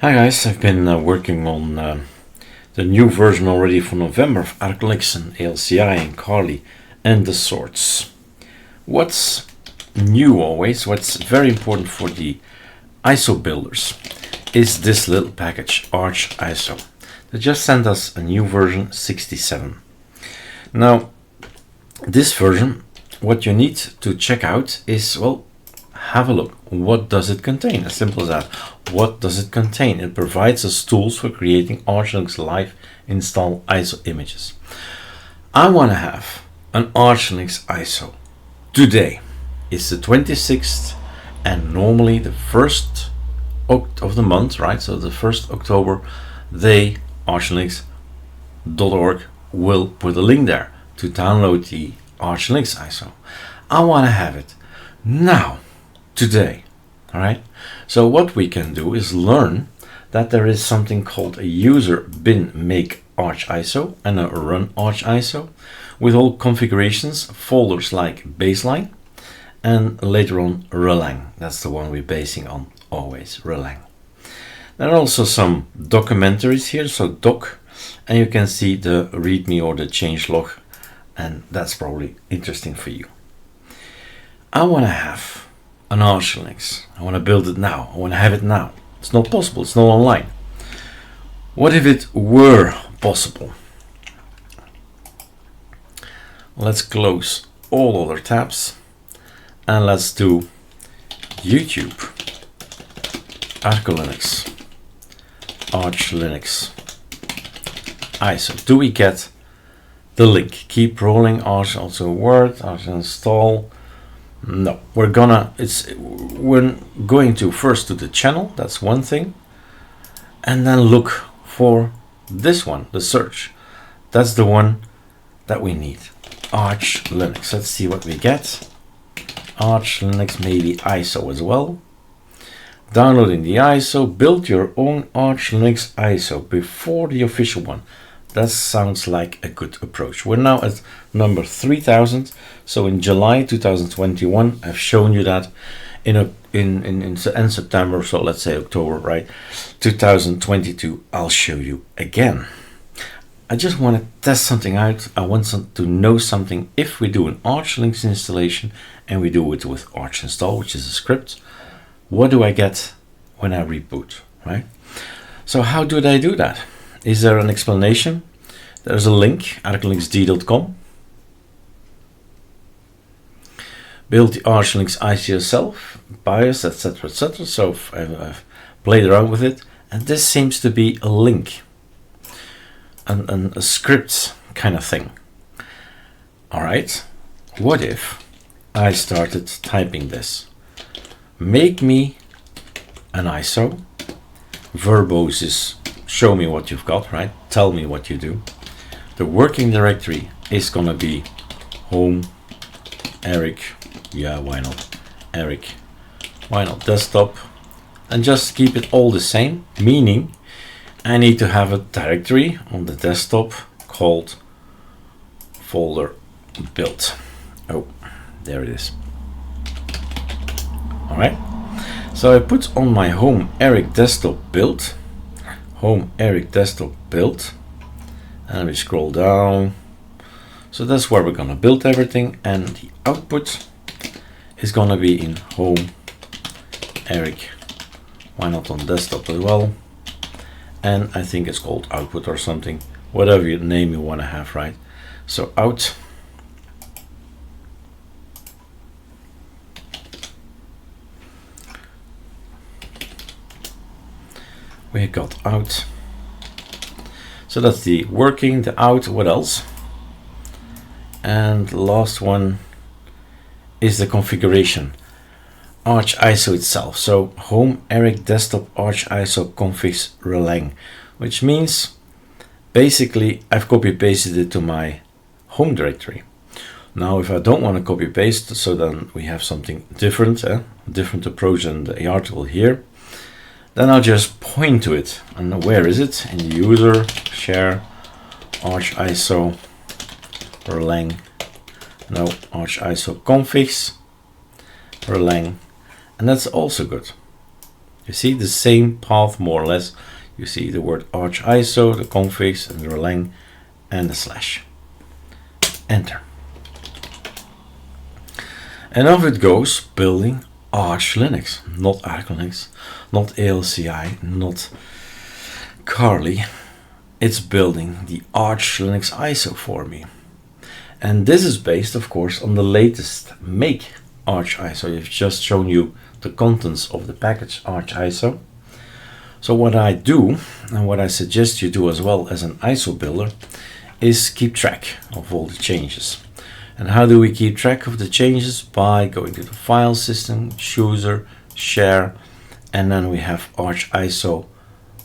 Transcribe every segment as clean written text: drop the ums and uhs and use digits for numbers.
Hi guys, I've been working on the new version already for November of ArcoLinux and ALCI and Kali and the sorts. What's new always, what's very important for the ISO builders is this little package, ArcISO. They just sent us a new version 67. Now, this version, what you need to check out is, well, have a look. What does it contain? As simple as that. What does it contain? It provides us tools for creating ArcoLinux live install ISO images. I want to have an ArcoLinux ISO today. It's the 26th and normally the 1st of the month, right? So the 1st October, they, archinlinux.org, will put a link there to download the ArcoLinux ISO. I want to have it now, today. All right. So what we can do is learn that there is something called a user bin make archiso and a run archiso with all configurations, folders like baseline, and later on relang. That's the one we're basing on always, relang. There are also some documentaries here, so doc, and you can see the readme or the change log, and that's probably interesting for you. I want to have an ArcoLinux. I want to build it now. I want to have it now. It's not possible. It's not online. What if it were possible? Let's close all other tabs and let's do YouTube, ArcoLinux, ArcoLinux ISO. Do we get the link? Keep rolling. Arch also Word, archinstall. No, we're going to first to the channel, that's one thing, and then look for this one, the search. That's the one that we need, ArcoLinux. Let's see what we get. ArcoLinux, maybe ISO as well. Downloading the ISO, build your own ArcoLinux ISO before the official one. That sounds like a good approach. We're now at number 3000. So in July 2021, I've shown you that in September, so let's say October, right? 2022, I'll show you again. I just want to test something out. I want to know something. If we do an ArcoLinux installation and we do it with archinstall, which is a script, what do I get when I reboot, right? So how do I do that? Is there an explanation? There's a link, arcolinuxd.com. Build the ArcoLinux ISO yourself, BIOS, etc., etc. So I've played around with it, and this seems to be a link, and a script kind of thing. All right, what if I started typing this? Make me an ISO. Verbose is show me what you've got, right? Tell me what you do. The working directory is gonna be home, Eric, yeah, why not? Eric, why not? Desktop, and just keep it all the same, meaning I need to have a directory on the desktop called folder build. Oh, there it is. All right. So I put on my home Eric desktop build, home Eric desktop build, and we scroll down. So that's where we're gonna build everything, and the output is gonna be in home Eric, why not on desktop as well, and I think it's called output or something, whatever name you want to have, right? So out, we got out. So that's the working, the out, what else? And the last one is the configuration, ArcISO itself. So home Eric desktop ArcISO configs relang, which means basically I've copy pasted it to my home directory. Now if I don't want to copy paste, so then we have something different, different approach than the article here. Then I'll just point to it, and where is it? In the user, share, ArcISO, relang, no, ArcISO configs, relang, and that's also good. You see the same path more or less. You see the word arch ISO, the configs, and the lang, and the slash. Enter. And off it goes, building Arch Linux, not ArcoLinux, not ALCI, not Carly. It's building the Arch Linux ISO for me. And this is based, of course, on the latest make Arch ISO. I've just shown you the contents of the package Arch ISO. So what I do, and what I suggest you do as well as an ISO builder, is keep track of all the changes. And how do we keep track of the changes? By going to the file system, chooser, share, and then we have Arch ISO.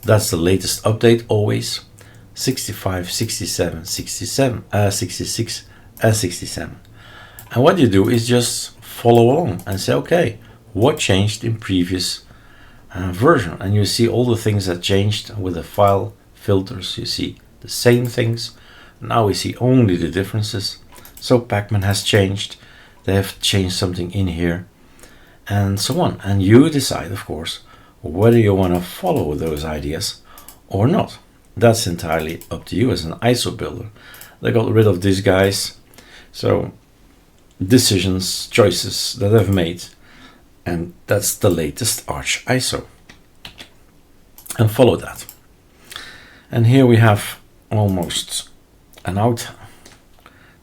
That's the latest update always. 65, 67, 67, 66, and 67. And what you do is just follow along and say, okay, what changed in previous version? And you see all the things that changed with the file filters. You see the same things. Now we see only the differences. So Pacman has changed. They have changed something in here, and so on. And you decide, of course, whether you want to follow those ideas or not. That's entirely up to you as an ISO builder. They got rid of these guys. So decisions, choices that I've made, and that's the latest Arch ISO. And follow that. And here we have almost an out.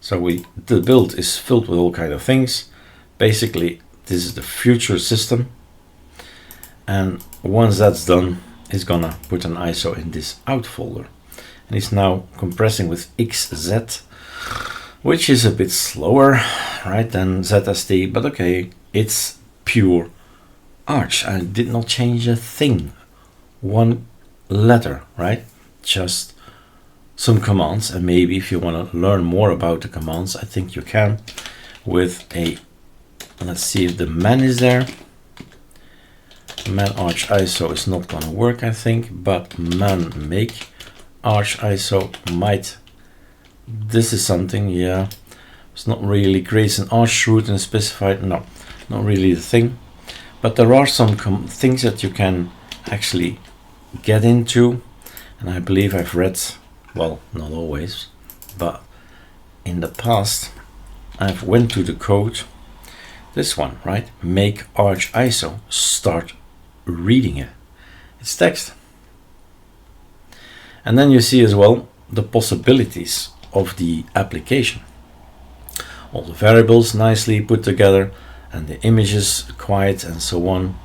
So the build is filled with all kind of things. Basically, this is the future system. And once that's done, it's gonna put an ISO in this out folder. And it's now compressing with XZ, which is a bit slower, right, than ZST, but okay, it's pure Arch. I did not change a thing, one letter, right? Just some commands, and maybe if you want to learn more about the commands, I think you can with a, let's see if the man is there. Man Arch ISO is not gonna work, I think, but man make Arch ISO might. This is something, yeah, it's not really creates an Arch root and specified, no, not really the thing, but there are some things that you can actually get into, and I believe I've read, well, not always, but in the past I've went to the code, this one, right, make Arch ISO, start reading it. It's text. And then you see as well the possibilities of the application. All the variables nicely put together, and the images quiet and so on.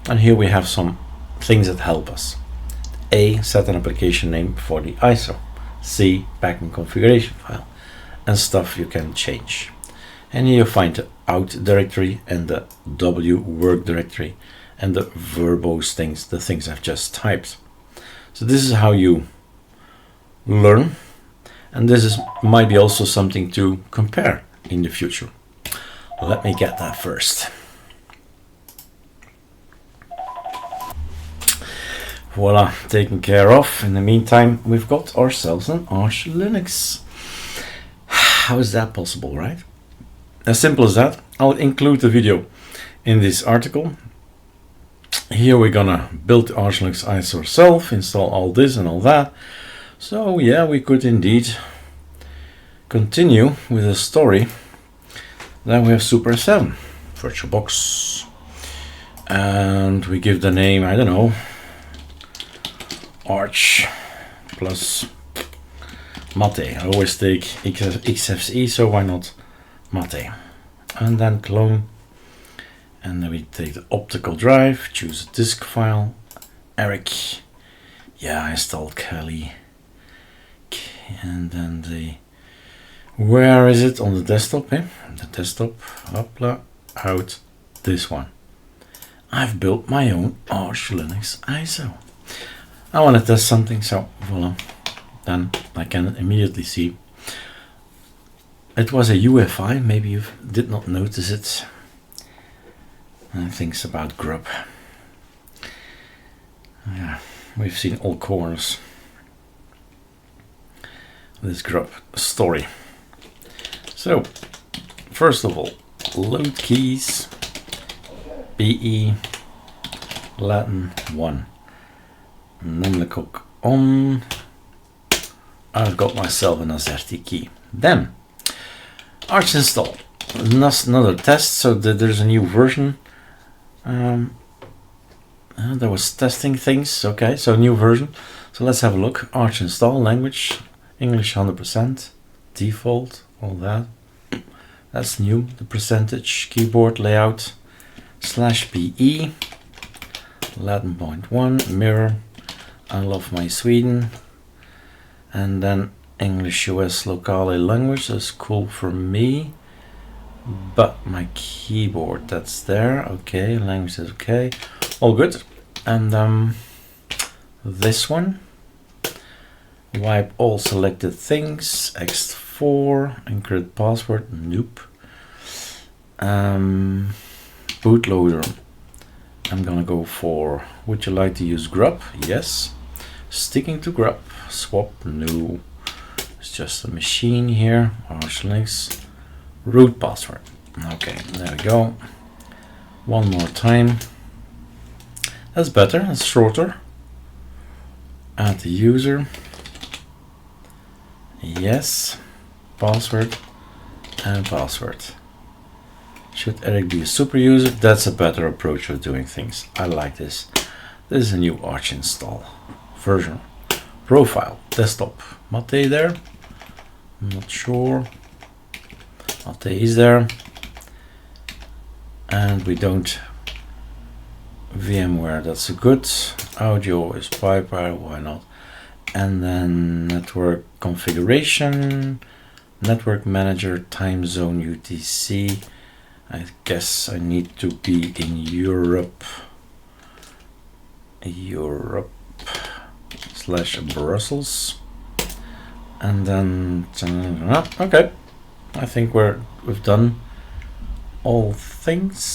And here we have some things that help us. A, set an application name for the ISO. C, Pacman configuration file, and stuff you can change. And here you find the out directory and the W work directory and the verbose things, the things I've just typed. So this is how you learn, and this is might be also something to compare in the future. Let me get that first. Voila, taken care of. In the meantime, we've got ourselves an Arch Linux. How is that possible, right? As simple as that. I'll include the video in this article. Here we're gonna build Arch Linux ISO ourselves, install all this and all that. So yeah, we could indeed continue with a story. Then we have Super 7, VirtualBox, and we give the name, I don't know, Arch plus Mate. I always take XFCE, so why not Mate? And then clone, and then we take the optical drive, choose a disk file, Eric, yeah, I installed Kelly, and then the, where is it on the desktop? The desktop, upla, out, this one. I've built my own Arch Linux ISO. I want to test something, so voila, then I can immediately see. It was a UEFI, maybe you did not notice it. And things about grub. Yeah, we've seen all corners. This grub story. So, first of all, load keys, BE, Latin 1. Numlicog on. I've got myself an AZERTY key. Then archinstall. Another test, so that there's a new version. There was testing things. Okay, so new version. So let's have a look. Archinstall language, English 100%, default, all that. That's new. The percentage, keyboard layout, /PE, Latin .1, mirror. I love my Sweden. And then English US locale language. That's cool for me. But my keyboard, that's there. Okay, language is okay. All good. And this one. Wipe all selected things. X4. Encrypt password. Nope. Bootloader. I'm gonna go for, would you like to use grub? Yes. Sticking to grub. Swap. No. It's just a machine here. ArcoLinux. Root password. Okay, there we go. One more time. That's better, that's shorter. Add the user. Yes. Password and password. Should Eric be a super user? That's a better approach of doing things. I like this. This is a new archinstall version. Profile, desktop. Mate there? I'm not sure. Mate is there. And we don't VMware, that's a good. Audio is PyPire, why not? And then network configuration, network manager, time zone UTC. I guess I need to be in Europe. Europe/Brussels. And then okay. I think we've done all things.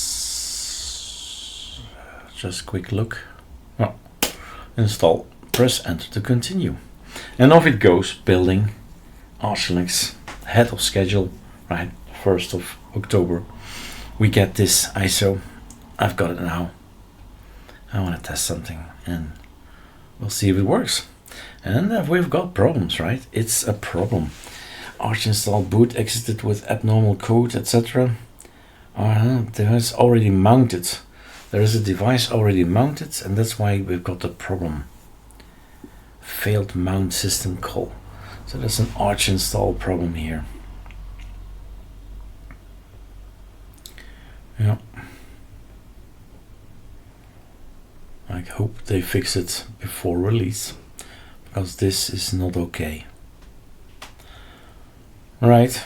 Just quick look. Oh, install. Press enter to continue. And off it goes, building ArcoLinux ahead of schedule, right? 1st of October. We get this ISO. I've got it now. I want to test something and we'll see if it works. And we've got problems, right? It's a problem. Archinstall boot exited with abnormal code, etc. There's already mounted. There is a device already mounted, and that's why we've got the problem. Failed mount system call. So there's an archinstall problem here. Yeah. I hope they fix it before release, because this is not okay. Right.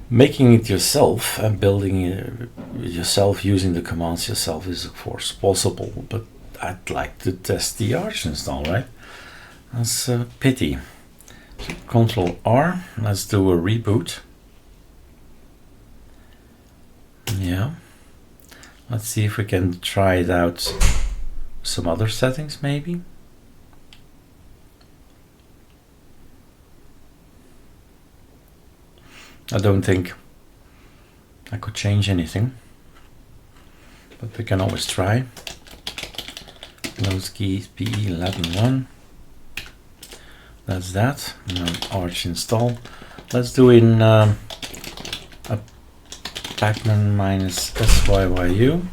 Making it yourself and building it yourself using the commands yourself is of course possible, but I'd like to test the archinstall, right? That's a pity. So Control R, let's do a reboot. Yeah. Let's see if we can try it out. Some other settings maybe. I don't think I could change anything, but we can always try. Close keys, PE Latin 1. That's that. Now archinstall. Let's do in a pacman -syyuu.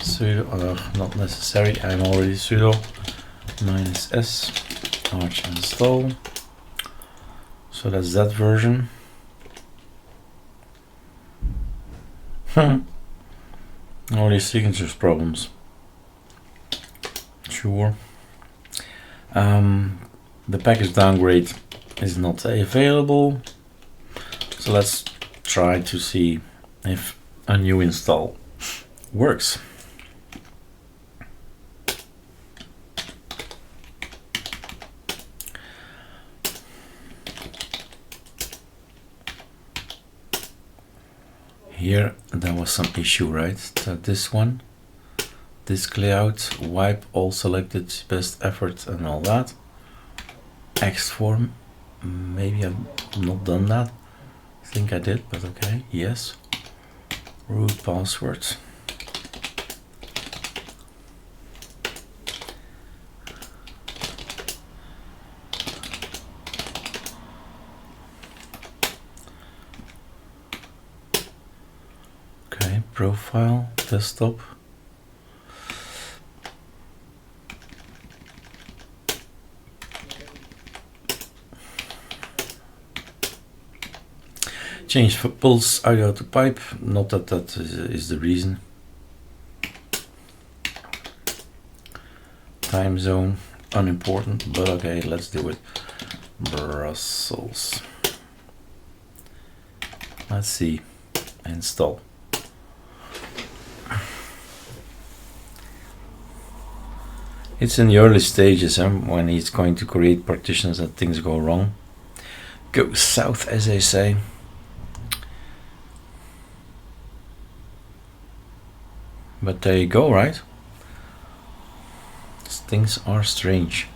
Sudo, not necessary. I'm already sudo -s archinstall. So that's that version. All these signatures problems. Sure. The package downgrade is not available. So let's try to see if a new install works. Here there was some issue, right? So this one, disk layout, wipe all selected, best effort and all that. X4, maybe I've not done that. I think I did, but okay, yes. Root password. profile, desktop. Change for pulse audio to pipe, not that that is the reason. Time zone, unimportant, but okay, let's do it. Brussels. Let's see, install. It's in the early stages when he's going to create partitions and things go wrong. Go south, as they say. But there you go, right? Things are strange.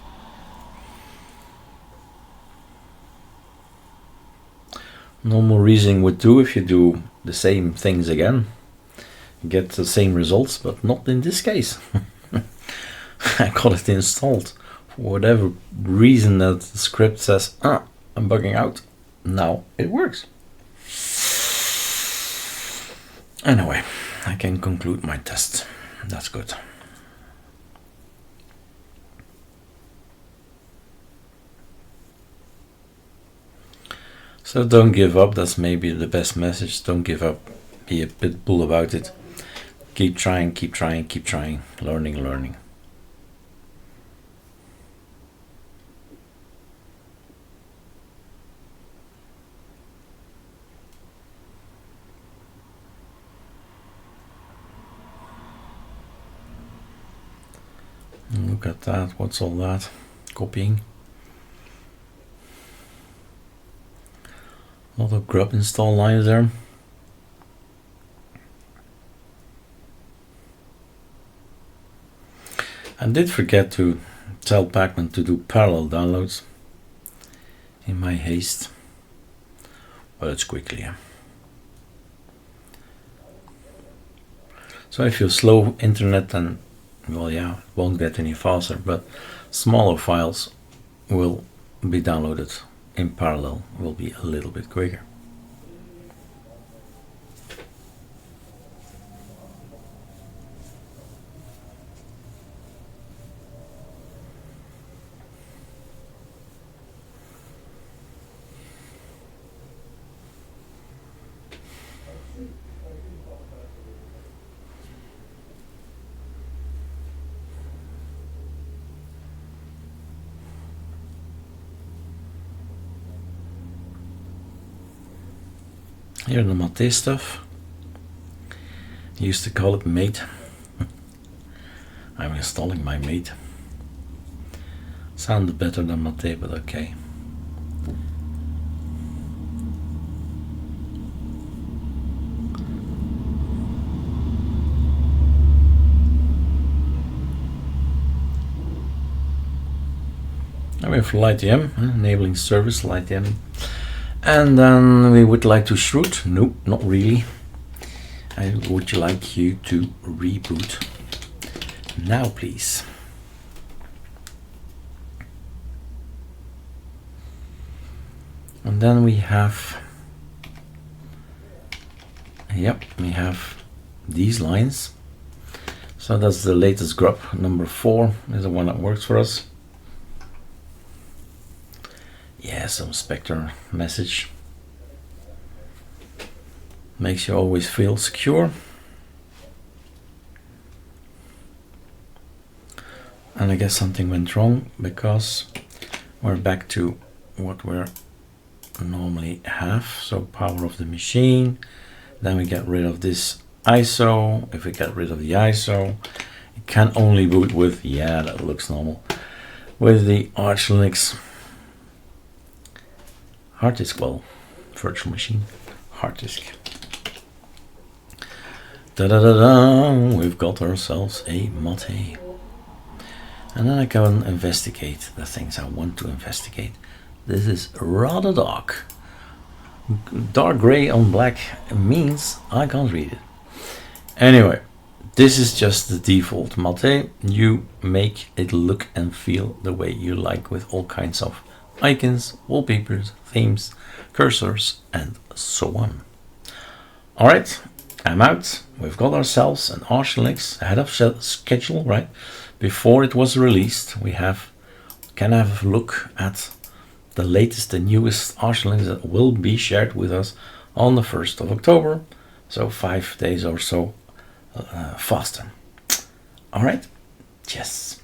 Normal reasoning would do if you do the same things again. You get the same results, but not in this case. I got it installed. For whatever reason that the script says, I'm bugging out. Now it works. Anyway, I can conclude my test. That's good. So don't give up. That's maybe the best message. Don't give up. Be a bit bull about it. Keep trying, keep trying, keep trying. Learning, learning. Look at that. What's all that? Copying. A lot of grub install lines there. I did forget to tell Pacman to do parallel downloads in my haste, but it's quickly. Yeah. So if you slow internet, then well, yeah, it won't get any faster, but smaller files will be downloaded in parallel, will be a little bit quicker. Here the Mate stuff. I used to call it mate. I'm installing my mate. Sounded better than Mate, but okay. And we have LightEM, enabling service LightEM. And then we would like to shoot. Nope, not really. I would like you to reboot now, please. And then we have, yep, we have these lines. So that's the latest grub. Number 4 is the one that works for us. Yeah, some Spectre message. Makes you always feel secure. And I guess something went wrong because we're back to what we normally have. So power of the machine. Then we get rid of this ISO. If we get rid of the ISO, it can only boot with, yeah, that looks normal, with the ArcoLinux hard disk, well, virtual machine, hard disk. Da-da-da-da, we've got ourselves a Mate. And then I go and investigate the things I want to investigate. This is rather dark. Dark gray on black means I can't read it. Anyway, this is just the default Mate. You make it look and feel the way you like with all kinds of icons, wallpapers, themes, cursors, and so on. Alright, time out. We've got ourselves an ArcoLinux ahead of schedule, right? Before it was released, we can have a look at the latest, the newest ArcoLinux that will be shared with us on the 1st of October. So 5 days or so faster. All right. Yes.